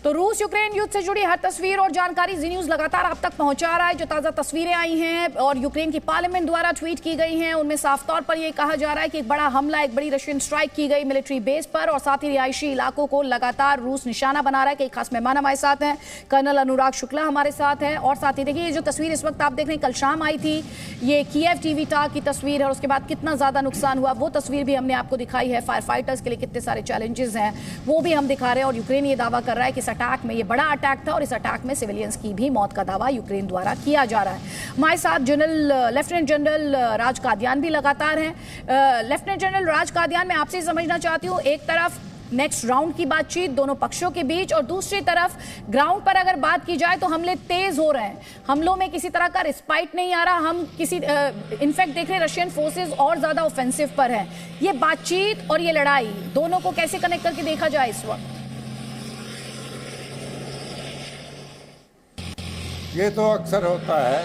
तो रूस यूक्रेन युद्ध से जुड़ी हर तस्वीर और जानकारी जी न्यूज लगातार आप तक पहुंचा रहा है। जो ताजा तस्वीरें आई हैं और यूक्रेन की पार्लियामेंट द्वारा ट्वीट की गई हैं, उनमें साफ तौर पर यह कहा जा रहा है कि एक बड़ा हमला, एक बड़ी रशियन स्ट्राइक की गई मिलिट्री बेस पर और साथ ही रिहायशी इलाकों को लगातार रूस निशाना बना रहा है। कई खास मेहमान हमारे साथ हैं, कर्नल अनुराग शुक्ला हमारे साथ हैं और साथ ही देखिए ये जो तस्वीर इस वक्त आप देख रहे हैं, कल शाम आई थी, ये कीव टीवी-टा की तस्वीर है और उसके बाद कितना ज्यादा नुकसान हुआ वो तस्वीर भी हमने आपको दिखाई है। फायर फाइटर्स के लिए कितने सारे चैलेंजेस हैं वो भी हम दिखा रहे हैं और यूक्रेन ये दावा कर रहा है कि इस अटैक में, ये बड़ा अटैक था और इस अटैक में सिविलियंस की भी मौत का दावा यूक्रेन द्वारा किया जा रहा है। हमारे साथ लेफ्टिनेंट जनरल राज कादियान भी लगातार हैं। लेफ्टिनेंट जनरल राज कादियान, मैं आपसे समझना चाहती हूँ, एक तरफ नेक्स्ट राउंड की बातचीत दोनों पक्षों के बीच और दूसरी तरफ ग्राउंड पर अगर बात की जाए तो हमले तेज हो रहे हैं, हमलों में किसी तरह का रिस्पाइट नहीं आ रहा, हम इनफैक्ट देख रहे हैं रशियन फोर्सेस और ज्यादा ऑफेंसिव पर हैं। ये बातचीत और ये लड़ाई दोनों को कैसे कनेक्ट करके देखा जाए इस वक्त? ये तो अक्सर होता है,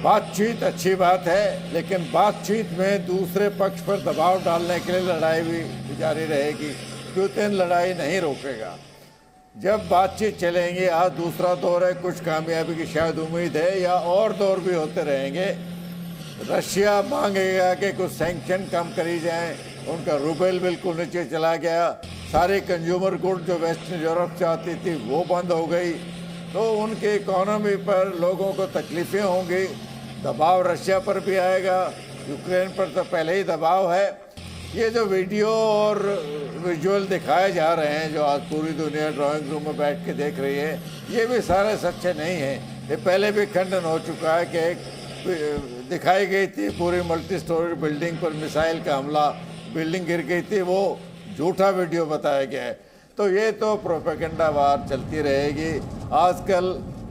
बातचीत अच्छी बात है, लेकिन बातचीत में दूसरे पक्ष पर दबाव डालने के लिए लड़ाई भी जारी रहेगी। पुतिन लड़ाई नहीं रोकेगा। जब बातचीत चलेंगे, आज दूसरा दौर है, कुछ कामयाबी की शायद उम्मीद है या और दौर भी होते रहेंगे। रशिया मांगेगा कि कुछ सैंक्शन कम करी जाएं, उनका रूबल बिल्कुल नीचे चला गया, सारे कंज्यूमर गुड जो वेस्टर्न यूरोप से आती थी वो बंद हो गई, तो उनकी इकोनॉमी पर लोगों को तकलीफ़ें होंगी। दबाव रशिया पर भी आएगा, यूक्रेन पर तो पहले ही दबाव है। ये जो वीडियो और विजुअल दिखाए जा रहे हैं, जो आज पूरी दुनिया ड्राइंग रूम में बैठ के देख रही है, ये भी सारे सच्चे नहीं हैं। ये पहले भी खंडन हो चुका है कि एक दिखाई गई थी पूरी मल्टी स्टोरी बिल्डिंग पर मिसाइल का हमला, बिल्डिंग गिर गई थी, वो झूठा वीडियो बताया गया है। तो ये तो प्रोपेगेंडा वार चलती रहेगी। आजकल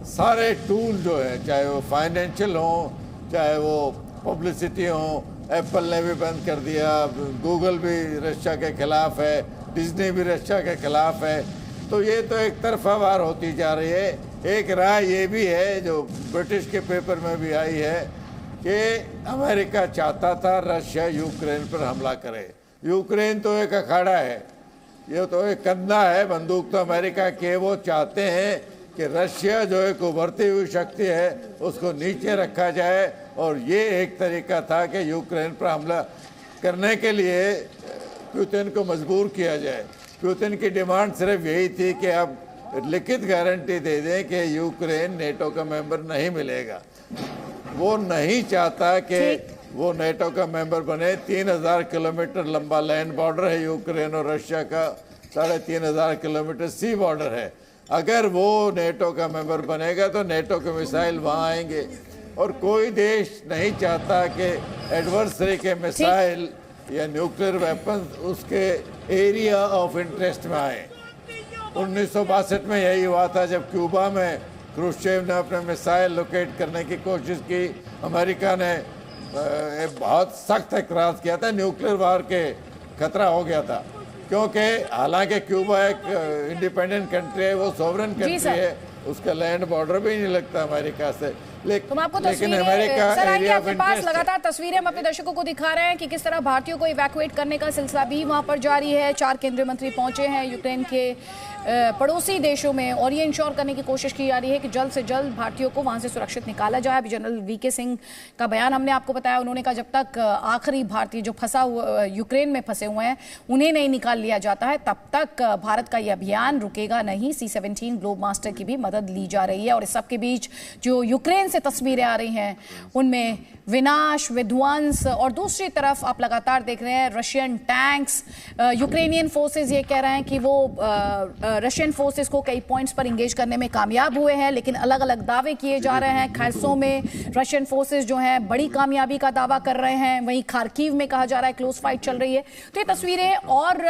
सारे टूल जो है, चाहे वो फाइनेंशियल हो, चाहे वो पब्लिसिटी हो, एप्पल ने भी बंद कर दिया, गूगल भी रशिया के खिलाफ है, डिज्नी भी रशिया के खिलाफ है। तो ये तो एक तरफा वार होती जा रही है। एक राय ये भी है जो ब्रिटिश के पेपर में भी आई है कि अमेरिका चाहता था रशिया यूक्रेन पर हमला करे। यूक्रेन तो एक अखाड़ा है, ये तो एक कंधा है, बंदूक तो अमेरिका के। वो चाहते हैं कि रशिया जो एक उभरती हुई शक्ति है उसको नीचे रखा जाए और ये एक तरीका था कि यूक्रेन पर हमला करने के लिए पुतिन को मजबूर किया जाए। पुतिन की डिमांड सिर्फ यही थी कि आप लिखित गारंटी दे दें कि यूक्रेन नेटो का मेंबर नहीं मिलेगा। वो नहीं चाहता कि वो नेटो का मेंबर बने। 3000 किलोमीटर लंबा लैंड बॉर्डर है यूक्रेन और रशिया का, 3500 किलोमीटर सी बॉर्डर है। अगर वो नेटो का मेंबर बनेगा तो नेटो के मिसाइल वहाँ आएंगे और कोई देश नहीं चाहता कि एडवर्सरी के मिसाइल या न्यूक्लियर वेपन्स उसके एरिया ऑफ इंटरेस्ट में आए। 1962 में यही हुआ था जब क्यूबा में क्रुश्चेव ने अपने मिसाइल लोकेट करने की कोशिश की। अमेरिका ने बहुत सख्त एतराज़ किया था, न्यूक्लियर वार के खतरा हो गया था, क्योंकि हालांकि क्यूबा एक इंडिपेंडेंट कंट्री है, वो सॉवरेन कंट्री है, उसका लैंड बॉर्डर भी नहीं लगता अमेरिका से। लेकिन अमेरिका एरिया ऑफ इंटरेस्ट। लगातार तस्वीरें हम अपने दर्शकों को दिखा रहे हैं कि किस तरह भारतीयों को इवैक्यूएट करने का सिलसिला भी वहां पर जारी है। 4 केंद्रीय मंत्री पहुंचे हैं यूक्रेन के पड़ोसी देशों में और ये इंश्योर करने की कोशिश की जा रही है कि जल्द से जल्द भारतीयों को वहां से सुरक्षित निकाला जाए। अभी जनरल वीके सिंह का बयान हमने आपको बताया, उन्होंने कहा जब तक आखिरी भारतीय जो फंसा हुआ यूक्रेन में फंसे हुए हैं उन्हें नहीं निकाल लिया जाता है तब तक भारत का ये अभियान रुकेगा नहीं। C-17 ग्लोब मास्टर की भी मदद ली जा रही है और इस सब के बीच जो यूक्रेन से तस्वीरें आ रही हैं उनमें विनाश, विध्वंस और दूसरी तरफ आप लगातार देख रहे हैं रशियन टैंक्स। यूक्रेनियन फोर्सेस ये कह रहे हैं कि वो रशियन फोर्सेस को कई पॉइंट्स पर इंगेज करने में कामयाब हुए हैं, लेकिन अलग अलग दावे किए जा रहे हैं। खैरसों में रशियन फोर्सेस जो हैं बड़ी कामयाबी का दावा कर रहे हैं, वहीं खार्किव में कहा जा रहा है क्लोज फाइट चल रही है। तो ये तस्वीरें और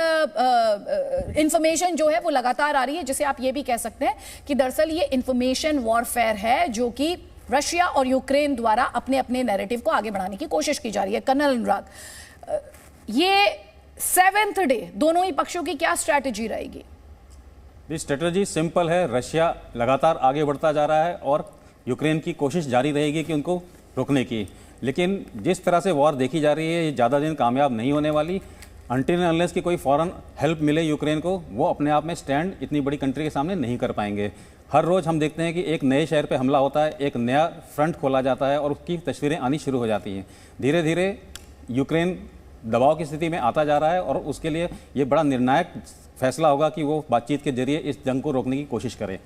इंफॉर्मेशन जो है वो लगातार आ रही है, जिसे आप ये भी कह सकते हैं कि दरअसल ये इंफॉर्मेशन वॉरफेयर है जो कि रशिया और यूक्रेन द्वारा अपने अपने नैरेटिव को आगे बढ़ाने की कोशिश की जा रही है। कर्नल अनुराग, ये 7th डे दोनों ही पक्षों की क्या स्ट्रैटेजी रहेगी? स्ट्रेटजी सिंपल है, रशिया लगातार आगे बढ़ता जा रहा है और यूक्रेन की कोशिश जारी रहेगी कि उनको रोकने की। लेकिन जिस तरह से वॉर देखी जा रही है ये ज़्यादा दिन कामयाब नहीं होने वाली। अनटिल अनलेस की कोई फॉरेन हेल्प मिले यूक्रेन को, वो अपने आप में स्टैंड इतनी बड़ी कंट्री के सामने नहीं कर पाएंगे। हर रोज़ हम देखते हैं कि एक नए शहर पे हमला होता है, एक नया फ्रंट खोला जाता है और उसकी तस्वीरें आनी शुरू हो जाती हैं। धीरे धीरे यूक्रेन दबाव की स्थिति में आता जा रहा है और उसके लिए ये बड़ा निर्णायक फैसला होगा कि वो बातचीत के जरिए इस जंग को रोकने की कोशिश करे।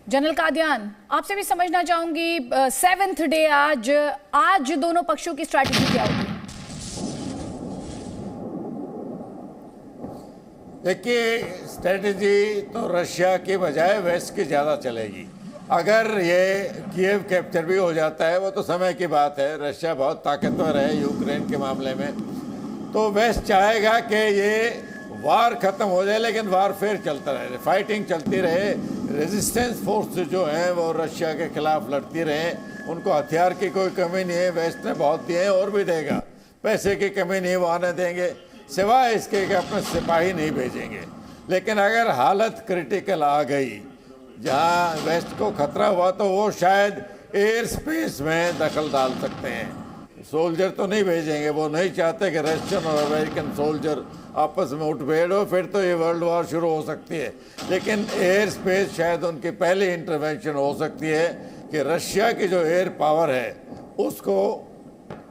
जनरल कादियान, आपसे भी समझना चाहूंगी, 7th डे आज दोनों पक्षों की स्ट्रैटेजी क्या होगी? देखिए, स्ट्रेटजी तो रशिया की बजाय वेस्ट की ज़्यादा चलेगी। अगर ये कीव कैप्चर भी हो जाता है, वो तो समय की बात है, रशिया बहुत ताकतवर है यूक्रेन के मामले में, तो वेस्ट चाहेगा कि ये वार ख़त्म हो जाए, लेकिन वारफेयर चलता रहे, फाइटिंग चलती रहे, रेजिस्टेंस फोर्स जो हैं वो रशिया के खिलाफ लड़ती रहे। उनको हथियार की कोई कमी नहीं है, वेस्ट ने बहुत दिए हैं और भी देगा, पैसे की कमी नहीं वो आने देंगे, सिवाय इसके कि अपने सिपाही नहीं भेजेंगे। लेकिन अगर हालत क्रिटिकल आ गई जहां वेस्ट को खतरा हुआ, तो वो शायद एयर स्पेस में दखल डाल सकते हैं। सोल्जर तो नहीं भेजेंगे, वो नहीं चाहते कि रशियन और अमेरिकन सोल्जर आपस में मुठभेड़ हो, फिर तो ये वर्ल्ड वॉर शुरू हो सकती है। लेकिन एयर स्पेस शायद उनकी पहली इंटरवेंशन हो सकती है कि रशिया की जो एयर पावर है उसको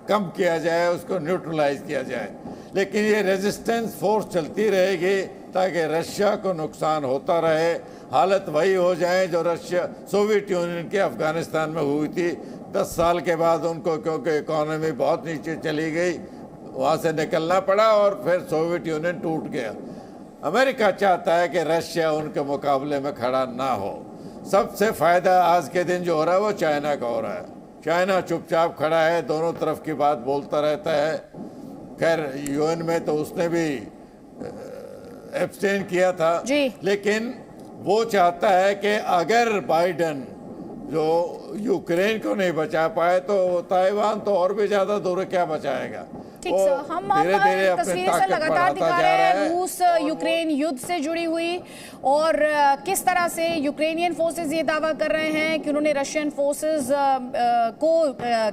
कम किया जाए, उसको न्यूट्रलाइज किया जाए। लेकिन ये रेजिस्टेंस फोर्स चलती रहेगी ताकि रशिया को नुकसान होता रहे, हालत वही हो जाए जो रशिया सोवियत यूनियन के अफगानिस्तान में हुई थी। 10 साल के बाद उनको, क्योंकि इकोनॉमी बहुत नीचे चली गई, वहाँ से निकलना पड़ा और फिर सोवियत यूनियन टूट गया। अमेरिका चाहता है कि रशिया उनके मुकाबले में खड़ा ना हो। सबसे फ़ायदा आज के दिन जो हो रहा है वो चाइना का हो रहा है। चाइना चुपचाप खड़ा है, दोनों तरफ की बात बोलता रहता है। खैर यूएन में तो उसने भी एब्सटेन किया था, लेकिन वो चाहता है कि अगर बाइडेन जो यूक्रेन को नहीं बचा पाए तो ताइवान तो और भी ज़्यादा दूर क्या बचाएगा। ठीक सर, हम तस्वीरें से लगातार दिखा रहे हैं रूस यूक्रेन युद्ध से जुड़ी हुई, और किस तरह से यूक्रेनियन फोर्सेस ये दावा कर रहे हैं कि उन्होंने रशियन फोर्सेस को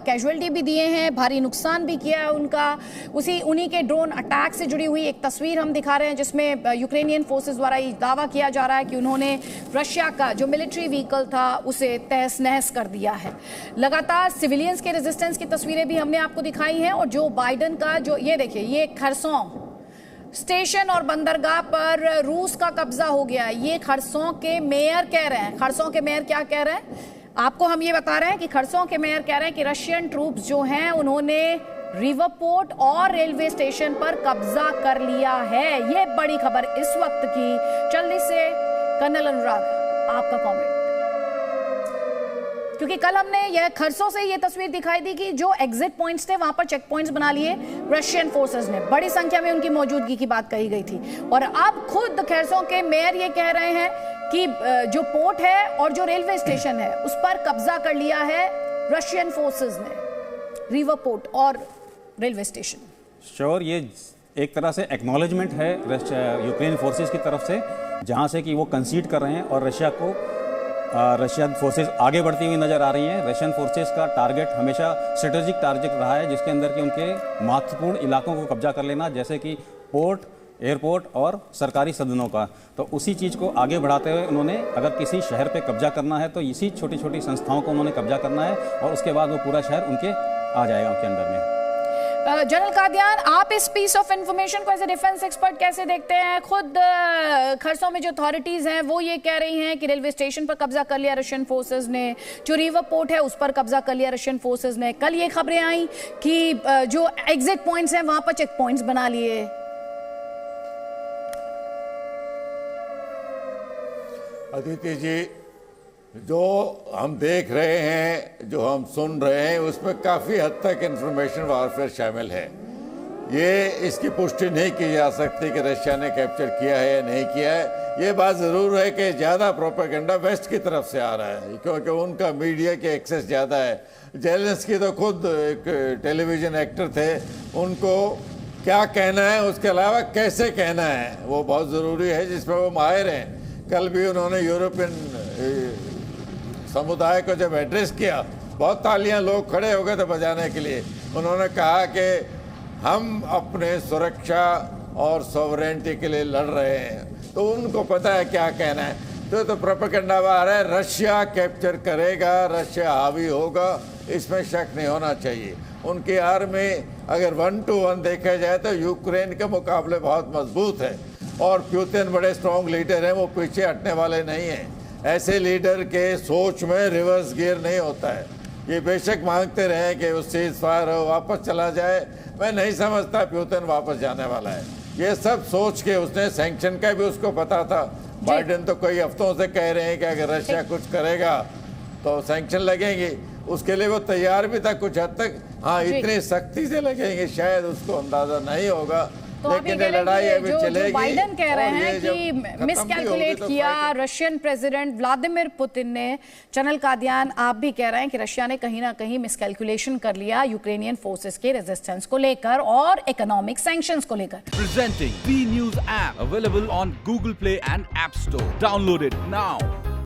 कैजुअलिटी भी दिए हैं, भारी नुकसान भी किया है उनका। उन्हीं के ड्रोन अटैक से जुड़ी हुई एक तस्वीर हम दिखा रहे हैं जिसमें यूक्रेनियन फोर्सेस द्वारा ये दावा किया जा रहा है कि उन्होंने रशिया का जो मिलिट्री व्हीकल था उसे तहस नहस कर दिया है। लगातार सिविलियंस के रेजिस्टेंस की तस्वीरें भी हमने आपको दिखाई हैं, और जो बाइडेन का जो ये देखिए, ये खरसों स्टेशन और बंदरगाह पर रूस का कब्जा हो गया है। ये खरसों के मेयर कह रहे हैं। खरसों के मेयर क्या कह रहे हैं आपको हम ये बता रहे हैं कि खरसों के मेयर कह रहे हैं कि रशियन ट्रूप्स जो हैं उन्होंने रिवर पोर्ट और रेलवे स्टेशन पर कब्जा कर लिया है। ये बड़ी खबर इस वक्त की। जल्दी से कर्नल अनुराग, आपका कमेंट, क्योंकि कल हमने यह खरसों से ये तस्वीर दिखाई दी कि जो एग्जिट पॉइंट्स थे वहां पर चेक पॉइंट्स बना लिए रशियन फोर्सेस ने, बड़ी संख्या में उनकी मौजूदगी की बात कही गई थी। और अब खुद खरसों के मेयर ये कह रहे हैं कि जो पोर्ट है और जो रेलवे स्टेशन है उस पर कब्जा कर लिया है रशियन फोर्सेस ने, रिवर पोर्ट और रेलवे स्टेशन। श्योर, ये एक तरह से एक्नॉलेजमेंट है यूक्रेन फोर्सेस की तरफ से, जहां से कि वो कंसीड कर रहे हैं और रशियन फोर्सेस आगे बढ़ती हुई नजर आ रही हैं। रशियन फोर्सेस का टारगेट हमेशा स्ट्रेटेजिक टारगेट रहा है, जिसके अंदर कि उनके महत्वपूर्ण इलाकों को कब्जा कर लेना, जैसे कि पोर्ट, एयरपोर्ट और सरकारी सदनों का। तो उसी चीज़ को आगे बढ़ाते हुए उन्होंने अगर किसी शहर पे कब्जा करना है तो इसी छोटी छोटी संस्थाओं को उन्होंने कब्जा करना है, और उसके बाद वो पूरा शहर उनके आ जाएगा उनके अंडर में। जनरल कादियान, आप इस पीस ऑफ इंफॉर्मेशन को एज ए डिफेंस एक्सपर्ट कैसे देखते हैं? खुद खरसों में जो अथॉरिटीज हैं वो ये कह रही हैं कि रेलवे स्टेशन पर कब्जा कर लिया रशियन फोर्सेस ने, जो रिवर पोर्ट है उस पर कब्जा कर लिया रशियन फोर्सेस ने। कल ये खबरें आई कि जो एग्जिट पॉइंट्स हैं वहां पर चेक पॉइंट्स बना लिए। अदिति जी, जो हम देख रहे हैं, जो हम सुन रहे हैं, उसमें काफ़ी हद तक इंफॉर्मेशन वारफेयर शामिल है। ये इसकी पुष्टि नहीं की जा सकती कि रशिया ने कैप्चर किया है या नहीं किया है। ये बात ज़रूर है कि ज़्यादा प्रोपेगेंडा वेस्ट की तरफ से आ रहा है, क्योंकि उनका मीडिया की एक्सेस ज़्यादा है। जेलेंस्की तो खुद एक टेलीविज़न एक्टर थे, उनको क्या कहना है उसके अलावा कैसे कहना है वो बहुत ज़रूरी है, जिसमें वो माहिर हैं। कल भी उन्होंने यूरोपियन समुदाय को जब एड्रेस किया, बहुत तालियां लोग खड़े हो गए थे बजाने के लिए। उन्होंने कहा कि हम अपने सुरक्षा और सॉवरेनिटी के लिए लड़ रहे हैं, तो उनको पता है क्या कहना है। तो प्रोपेगेंडा बाहर है, रशिया कैप्चर करेगा, रशिया हावी होगा, इसमें शक नहीं होना चाहिए। उनकी आर्मी अगर 1 to 1 देखा जाए तो यूक्रेन के मुकाबले बहुत मजबूत है, और पुतिन बड़े स्ट्रॉन्ग लीडर हैं, वो पीछे हटने वाले नहीं हैं। ऐसे लीडर के सोच में रिवर्स गियर नहीं होता है। ये बेशक मांगते रहे कि वो सीज फायर हो, वापस चला जाए, मैं नहीं समझता पुतिन वापस जाने वाला है। ये सब सोच के उसने सैंक्शन का भी उसको पता था। बाइडेन तो कई हफ्तों से कह रहे हैं कि अगर रशिया कुछ करेगा तो सैंक्शन लगेंगे, उसके लिए वो तैयार भी था कुछ हद तक। हाँ, इतनी सख्ती से लगेंगे शायद उसको अंदाजा नहीं होगा, तो लेकिन ये लड़ाई अभी चलेगी। जो बाइडेन कह रहे हैं कि मिसकैलकुलेट किया रशियन प्रेसिडेंट व्लादिमीर पुतिन ने। चैनल कादियान, आप भी कह रहे हैं कि रशिया ने कहीं ना कहीं मिसकैलकुलेशन कर लिया यूक्रेनियन फोर्सेस के रेजिस्टेंस को लेकर और इकोनॉमिक सैंक्शंस को लेकर। Presenting B News app available on Google Play and App Store. Download it now.